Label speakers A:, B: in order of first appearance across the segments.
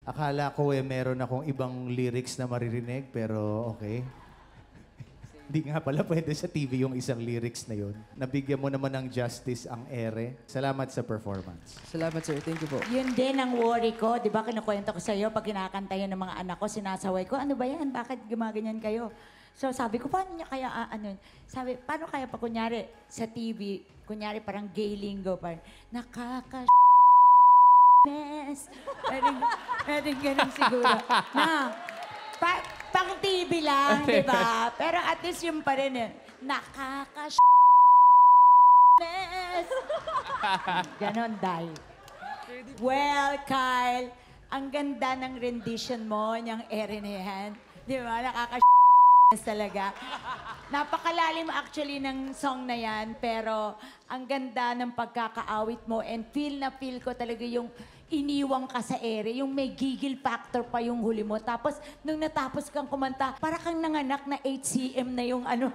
A: Akala ko meron akong ibang lyrics na maririnig, pero okay. Hindi nga pala pwede sa TV yung isang lyrics na yun. Nabigyan mo naman ng justice ang ere. Salamat sa performance.
B: Salamat, sir. Thank you po.
C: Yun din ang worry ko. Di ba kinukwento ko sa iyo pag kinakanta yun ng mga anak ko, sinasaway ko, ano ba yan? Bakit gumaganyan kayo? So sabi ko, paano niya kaya, sabi, paano kaya pa kunyari sa TV, kunyari parang gay lingo, parang, nakaka-mess. Pwedeng ganun siguro. Na, pang TV lang, di ba? Pero at least yung pa rin eh, nakaka-mess. Ganon, Day. Well, Kyle, ang ganda ng rendition mo, niyang ere na yan. Di ba? Nakaka-mess talaga. Napakalalim actually ng song na yan, pero ang ganda ng pagkakaawit mo and feel na feel ko talaga yung iniwang ka sa ere, yung may gigil factor pa yung huli mo. Tapos, nung natapos kang kumanta, para kang nanganak na 8cm na yung ano.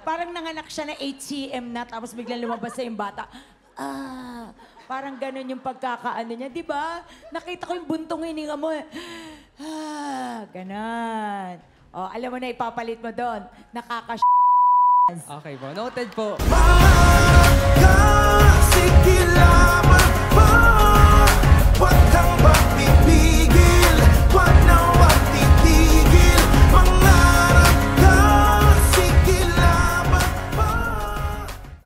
C: Parang nanganak siya na 8cm na, tapos biglang lumabas sa yung bata. Parang ganun yung pagkakaano niya, di ba? Nakita ko yung buntong hininga mo. Ganon. O, alam mo na ipapalit mo doon.
B: Okay po. Noted po.
D: Sige lang.